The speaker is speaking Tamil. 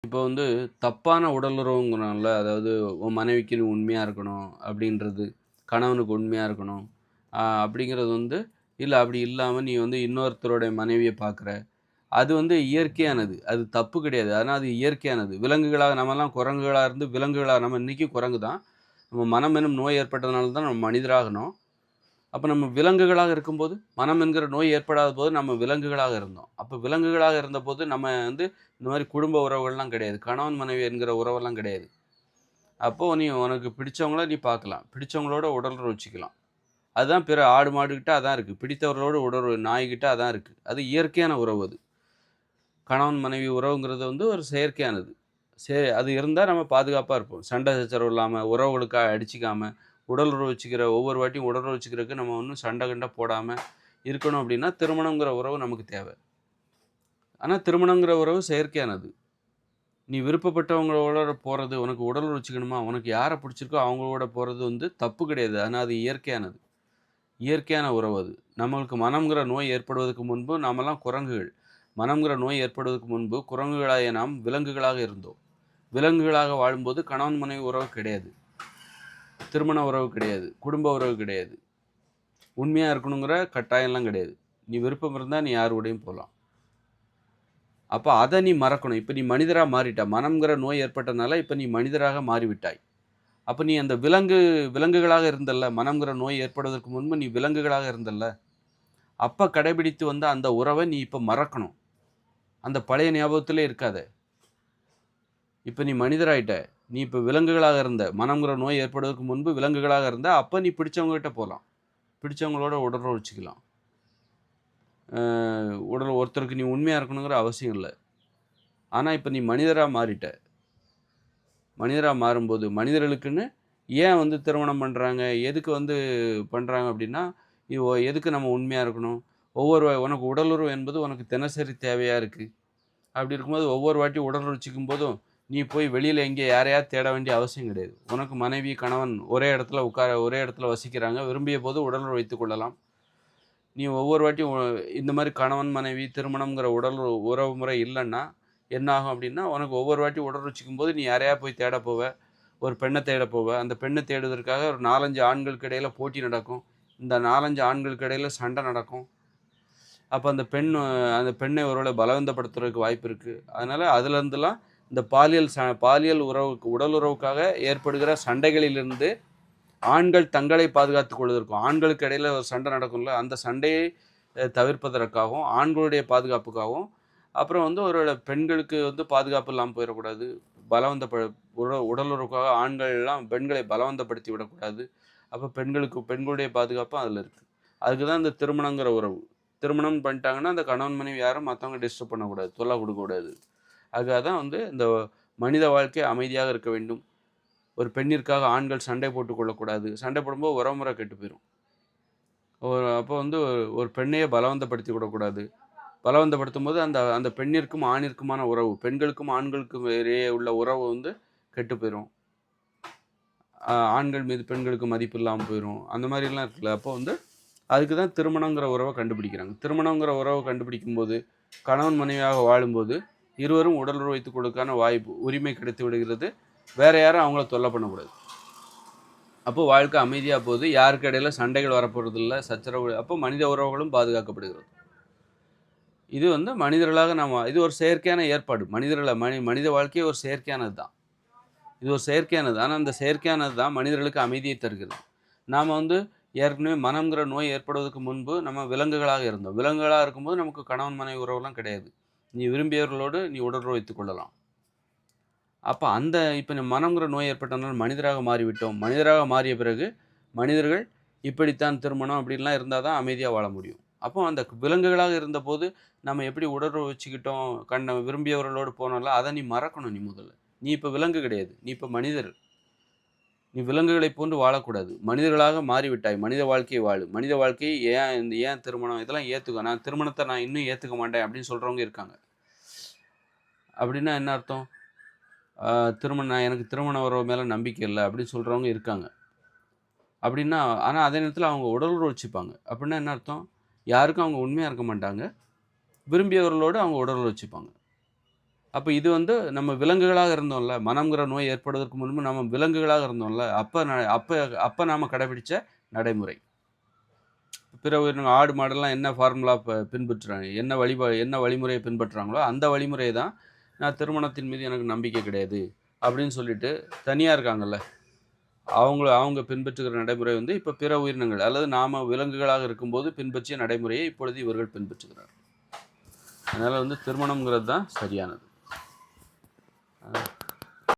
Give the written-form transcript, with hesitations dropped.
இப்போ வந்து தப்பான உடலுறவுங்கிறோம்ல, அதாவது உன் மனைவிக்கு நீ உண்மையா இருக்கணும் அப்படின்றது, கணவனுக்கு உண்மையா இருக்கணும். அப்படிங்கிறது வந்து, இல்ல அப்படி இல்லாம நீ வந்து இன்னொருத்தருடைய மனைவிய பார்க்குற. அது வந்து இயற்கையானது. அது தப்பு கிடையாது. ஆனா அது இயற்கையானது. விலங்குகளா நம்மலாம் குரங்குகளா இருந்து விலங்குகளா நம்ம இன்னைக்கும் குரங்கு தான். நம்ம மனம் எனும் நோய் ஏற்பட்டதுனால தான் நம்ம மனிதராகுனோம். அப்ப நம்ம விலங்குகளாக இருக்கும்போது, மனம் என்கிற நோய் ஏற்படாத போது நம்ம விலங்குகளாக இருந்தோம். அப்ப விலங்குகளாக இருந்தபோது நம்ம வந்து இந்த மாரி குடும்ப உறவுகள்லாம் கிடையாது. கணவன், மனைவி என்கிற உறவெல்லாம் கிடையாது. அப்போ நீ உனக்கு பிடிச்சவங்கள நீ பார்க்கலாம். பிடிச்சவங்களோட உடலுறவு வச்சுக்கலாம். அதுதான் பிற ஆடு, மாடுகிட்ட அதான் இருக்கு. பிடித்தவர்களோடு உடலுறவு நாய்கிட்ட அதான் இருக்கு. அது இயற்கையான உறவு அது. கணவன், மனைவி உறவுங்கிறது வந்து ஒரு செயற்கையானது. அது இருந்தா நம்ம பாதுகாப்பா இருப்போம். சண்டை சச்சரவு இல்லாம, உறவுகளுக்காக அடிச்சுக்காம, உடல் உறவு வச்சுக்கிற ஒவ்வொரு வாட்டியும் உடல் உறவு வச்சுக்கிறதுக்கு நம்ம ஒண்ணும் சண்டை கிண்டை போடாம இருக்கணும் அப்படின்னா, திருமணம்ங்கிற உறவு நமக்கு தேவை. ஆனா திருமணம்ங்கிற உறவு செயற்கையானது. நீ விருப்பப்பட்டவங்களோட போறது, உனக்கு உடல் உறவு வச்சுக்கணுமா, உனக்கு யார பிடிச்சிருக்கோ அவங்களோட போறது வந்து தப்பு கிடையாது. ஆனா அது இயற்கையானது. இயற்கையான உறவு அது. நம்மளுக்கு மனம்ங்கிற நோய் ஏற்படுவதற்கு முன்பு நாமெல்லாம் குரங்குகள். மனம்ங்கிற நோய் ஏற்படுவதற்கு முன்பு குரங்குகளாகிய நாம் விலங்குகளாக இருந்தோம். விலங்குகளாக வாழும்போது கணவன் மனைவி உறவு கிடையாது. திருமண உறவு கிடையாது. குடும்ப உறவு கிடையாது. உண்மையா இருக்கணுங்கிற கட்டாயம்லாம் கிடையாது. நீ விருப்பம் இருந்தா நீ யார் கூடயும் போலாம். அப்ப அத நீ மறக்கணும். இப்ப நீ மனிதரா மாறிட்ட. மனம்ங்கிற நோய் ஏற்பட்டனால இப்ப நீ மனிதராக மாறிவிட்டாய். அப்ப நீ அந்த விலங்குகளாக இருந்தல்ல, மனம்ங்கிற நோய் ஏற்படுவதற்கு முன்பு நீ விலங்குகளாக இருந்தல்ல, அப்ப கடைபிடித்து வந்த அந்த உறவ நீ இப்ப மறக்கணும். அந்த பழைய ஞாபகத்திலே இருக்காத. இப்ப நீ மனிதராயிட்ட. நீ இப்ப விலங்குகளாக இருந்த. மனம்ங்கிற நோய் ஏற்படுவதற்கு முன்பு விலங்குகளாக இருந்த. அப்ப நீ பிடிச்சவங்ககிட்ட போலாம். பிடிச்சவங்களோட உடலுறவு வச்சுக்கலாம். அ ஒருத்தருக்கு நீ உண்மையா இருக்கணுங்கிற அவசியம் இல்ல. ஆனா இப்ப நீ மனிதரா மாறிட்ட. மனிதரா மாறும்போது, மனிதர்களுக்குன்னு ஏன் வந்து திருமணம் பண்றாங்க? எதுக்கு வந்து பண்றாங்க அப்டின்னா, எதுக்கு நம்ம உண்மையா இருக்கணும்? உனக்கு உடலுறவு என்பது உனக்கு தினசரி தேவையா இருக்கு. அப்படி இருக்கும்போது ஒவ்வொரு வாட்டி உடல் வச்சுக்கும்போதும், நீ போய் வெளியில எங்கே யாரையாவது தேட வேண்டிய அவசியம் கிடையாது. உனக்கு மனைவி, கணவன் ஒரே இடத்துல வசிக்கிறாங்க. விரும்பியபோது உடலுறவு வைத்துக் கொள்ளலாம். நீ ஒவ்வொரு வாட்டியும் இந்த மாரி கணவன், மனைவி திருமணம்ங்கிற உறவு முறை இல்லன்னா, என்ன ஆகும் அப்படின்னா, உனக்கு ஒவ்வொரு வாட்டி உடல் வச்சுக்கும்போது நீ யாரையாவது போய் தேட போவ. ஒரு பெண்ண தேட போவ. அந்த பெண்ண தேடுவதற்காக ஒரு 4, 5 ஆண்களுக்கு இடையில போட்டி நடக்கும். இந்த 4, 5 ஆண்களுக்கு இடையில சண்டை நடக்கும். அப்ப அந்த பெண்ணை ஒருவேளை பலவந்தப்படுத்துறதுக்கு வாய்ப்பு இருக்கு. அதனால அதிலிருந்துலாம் இந்த பாலியல் உடல் உறவுக்காக ஏற்படுகிற சண்டைகளிலிருந்து ஆண்கள் தங்களை பாதுகாத்துக் கொள்வதற்கும், ஆண்களுக்கு இடையில ஒரு சண்டை நடக்கும்ல, அந்த சண்டையை தவிர்ப்பதற்காகவும், ஆண்களுடைய பாதுகாப்புக்காகவும், அப்புறம் வந்து ஒருவேளை பெண்களுக்கு வந்து பாதுகாப்பு இல்லாம போயிறக்கூடாது. பலவந்தப்ப உடல் உறவுக்காக ஆண்கள் எல்லாம் பெண்களை பலவந்தப்படுத்தி விடக்கூடாது. அப்ப பெண்களுடைய பாதுகாப்பும் அதில இருக்கு. அதுக்கு தான் இந்த திருமணங்கிற உறவு. திருமணம் பண்ணிட்டாங்கன்னா, அந்த கணவன், மனைவி யாரும் மத்தவங்க டிஸ்டர்ப் பண்ணக்கூடாது. தொல்ல குடுக்கக்கூடாது. அதுக்காக தான் வந்து இந்த மனித வாழ்க்கை அமைதியாக இருக்க வேண்டும். ஒரு பெண்ணிற்காக ஆண்கள் சண்டை போட்டுக் கொள்ளக்கூடாது. சண்டை போடும்போது உறவுமுறை கெட்டு போயிரும். அப்போ வந்து ஒரு பெண்ணையே பலவந்தப்படுத்திக் விடக்கூடாது. பலவந்தப்படுத்தும்போது அந்த அந்த பெண்ணிற்கும், ஆணிற்குமான உறவு, பெண்களுக்கும் ஆண்களுக்கும் இடையே உள்ள உறவு வந்து கெட்டு போயிரும். ஆண்கள் மீது பெண்களுக்கு மதிப்பு இல்லாம போயிரும். அந்த மாரிலாம் இருக்குல்ல. அப்போ வந்து அதுக்கு தான் திருமணங்கிற உறவ கண்டுபிடிக்கிறாங்க. திருமணங்கிற உறவ கண்டுபிடிக்கும்போது, கணவன் மனைவியாக வாழும்போது, இருவரும் உடலுறவு வைத்துக் கொள்வதற்கான உரிமை கிடைத்து விடுகிறது. வேற யாரும் அவங்கள தொல்ல பண்ணக்கூடாது. அப்போ வாழ்க்கை அமைதியா போகுது. யாருக்கு இடையில சண்டைகள் வரப்போறதில்ல. அப்போ மனித உறவுகளும் பாதுகாக்கப்படுகிறது. இது வந்து மனிதர்களாக இது ஒரு செயற்கையான ஏற்பாடு. மனித வாழ்க்கை ஒரு செயற்கையானது தான். இது ஒரு செயற்கையானது. ஆனா, அந்த செயற்கையானது தான் மனிதர்களுக்கு அமைதியை தருகிறது. நாம வந்து ஏற்கனவே மனம்ங்கிற நோய் ஏற்படுவதற்கு முன்பு நம்ம விலங்குகளாக இருந்தோம். விலங்குகளா இருக்கும்போது நமக்கு கணவன், மனைவி உறவுலாம் கிடையாது. நீ விரும்பியவர்களோடு நீ உடலுறவு வைத்துக் கொள்ளலாம். அப்ப இப்ப மனம்ங்கிற நோய் ஏற்பட்டனால மனிதராக மாறிவிட்டோம். மனிதராக மாறிய பிறகு, மனிதர்கள் இப்படித்தான் திருமணம் அப்படின்லாம் இருந்தா தான் அமைதியா வாழ முடியும். அப்போ அந்த விலங்குகளாக இருந்தபோது, நம்ம எப்படி உடலுறவு வச்சுக்கிட்டோம், விரும்பியவர்களோடு போனோம்ல, அத நீ மறக்கணும் முதல்ல. நீ இப்ப விலங்கு கிடையாது. நீ இப்ப மனிதர். நீ விலங்குகளைப் போன்று வாழக்கூடாது. மனிதர்களாக மாறிவிட்டாய். மனித வாழ்க்கையை வாழு. மனித வாழ்க்கையை ஏன் திருமணம் இதெல்லாம் ஏத்துக்கோ. திருமணத்த நான் இன்னும் ஏத்துக்க மாட்டேன் அப்படின்னு சொல்றவங்க இருக்காங்க. அப்படின்னா என்ன அர்த்தம்? அ எனக்கு திருமண உறவு மேல நம்பிக்கை இல்ல அப்படின்னு சொல்றவங்க இருக்காங்க. அப்படின்னா ஆனா அதே நேரத்தில அவங்க உடலுறவு வச்சுப்பாங்க. அப்படின்னா என்ன அர்த்தம்? யாருக்கும் அவங்க உண்மையா இருக்க மாட்டாங்க. விரும்பியவர்களோடு அவங்க உடலுறவு வச்சுப்பாங்க. அப்ப இது வந்து நம்ம விலங்குகளாக இருந்தோம்ல, மனம்ங்கிற நோய் ஏற்படுவதற்கு முன்பு நம்ம விலங்குகளாக இருந்தோம்ல, அப்ப நாம கடைபிடிச்ச நடைமுறை. பிற உயிரினங்கள் ஆடு, மாடெல்லாம் என்ன ஃபார்முலா பின்பற்றுறாங்க, என்ன வழிமுறைய பின்பற்றுறாங்களோ, அந்த வழிமுறை தான் நான் திருமணத்தின் மீது எனக்கு நம்பிக்கை கிடையாது அப்படின்னு சொல்லிட்டு தனியா இருக்காங்கல்ல, அவங்க பின்பற்றுகிற நடைமுறை வந்து இப்ப பிற உயிரினங்கள் அல்லது நாம விலங்குகளாக இருக்கும்போது பின்பற்றிய நடைமுறையை இப்பொழுது இவர்கள் பின்பற்றுகிறார்கள். அதனால வந்து திருமணம்ங்கிறது தான் சரியானது.